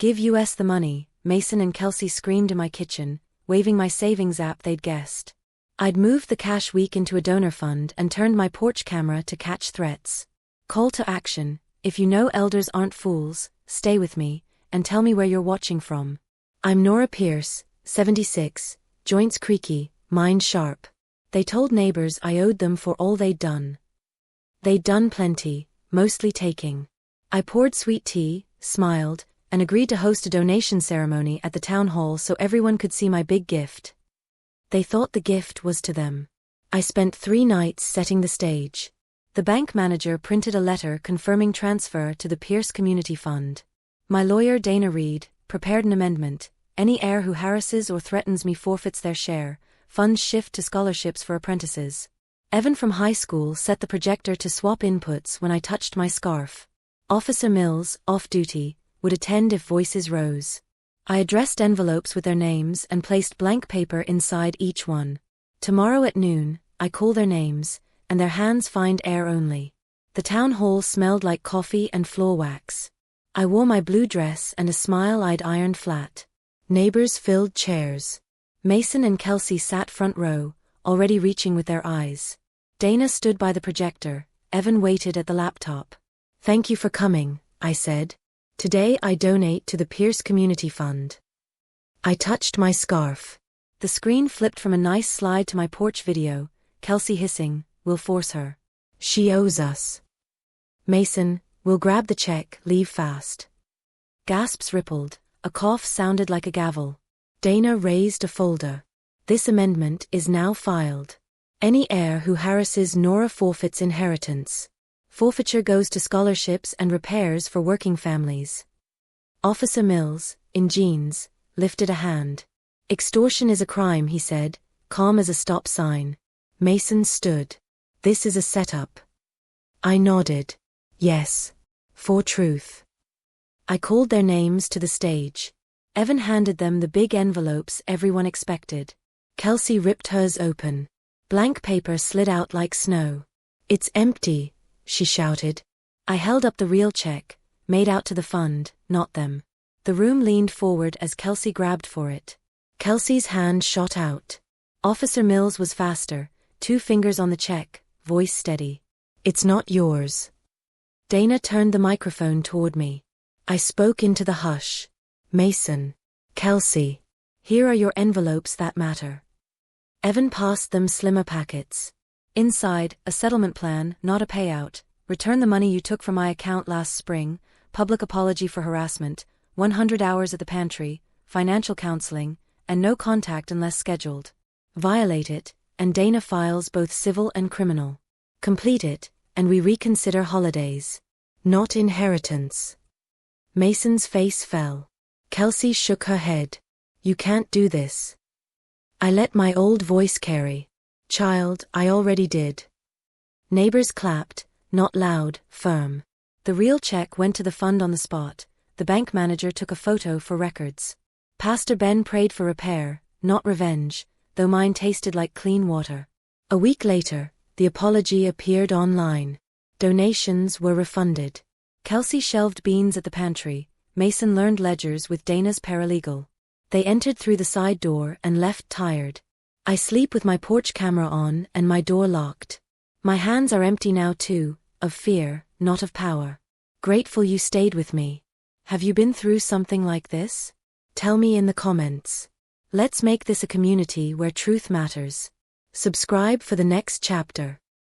Give us the money, Mason and Kelsey screamed in my kitchen, waving my savings app they'd guessed. I'd moved the cash week into a donor fund and turned my porch camera to catch threats. Call to action: if you know elders aren't fools, stay with me, and tell me where you're watching from. I'm Nora Pierce, 76, joints creaky, mind sharp. They told neighbors I owed them for all they'd done. They'd done plenty, mostly taking. I poured sweet tea, smiled, and agreed to host a donation ceremony at the town hall so everyone could see my big gift. They thought the gift was to them. I spent 3 nights setting the stage. The bank manager printed a letter confirming transfer to the Pierce Community Fund. My lawyer Dana Reed prepared an amendment: any heir who harasses or threatens me forfeits their share, funds shift to scholarships for apprentices. Evan from high school set the projector to swap inputs when I touched my scarf. Officer Mills, off duty, would attend if voices rose. I addressed envelopes with their names and placed blank paper inside each one. Tomorrow at noon, I call their names, and their hands find air only. The town hall smelled like coffee and floor wax. I wore my blue dress and a smile I'd ironed flat. Neighbors filled chairs. Mason and Kelsey sat front row, already reaching with their eyes. Dana stood by the projector. Evan waited at the laptop. Thank you for coming, I said. Today I donate to the Pierce Community Fund. I touched my scarf. The screen flipped from a nice slide to my porch video, Kelsey hissing, "We'll force her. She owes us." Mason, "We'll grab the check, leave fast." Gasps rippled, a cough sounded like a gavel. Dana raised a folder. This amendment is now filed. Any heir who harasses Nora forfeits inheritance. Forfeiture goes to scholarships and repairs for working families. Officer Mills, in jeans, lifted a hand. Extortion is a crime, he said, calm as a stop sign. Mason stood. This is a setup. I nodded. Yes. For truth. I called their names to the stage. Evan handed them the big envelopes everyone expected. Kelsey ripped hers open. Blank paper slid out like snow. It's empty, she shouted. I held up the real check, made out to the fund, not them. The room leaned forward as Kelsey grabbed for it. Kelsey's hand shot out. Officer Mills was faster, 2 fingers on the check, voice steady. It's not yours. Dana turned the microphone toward me. I spoke into the hush. Mason. Kelsey. Here are your envelopes that matter. Evan passed them slimmer packets. Inside, a settlement plan, not a payout. Return the money you took from my account last spring, public apology for harassment, 100 hours at the pantry, financial counseling, and no contact unless scheduled. Violate it, and Dana files both civil and criminal. Complete it, and we reconsider holidays. Not inheritance. Mason's face fell. Kelsey shook her head. You can't do this. I let my old voice carry. Child, I already did. Neighbors clapped, not loud, firm. The real check went to the fund on the spot. The bank manager took a photo for records. Pastor Ben prayed for repair, not revenge, though mine tasted like clean water. A week later, the apology appeared online. Donations were refunded. Kelsey shelved beans at the pantry. Mason learned ledgers with Dana's paralegal. They entered through the side door and left tired. I sleep with my porch camera on and my door locked. My hands are empty now too, of fear, not of power. Grateful you stayed with me. Have you been through something like this? Tell me in the comments. Let's make this a community where truth matters. Subscribe for the next chapter.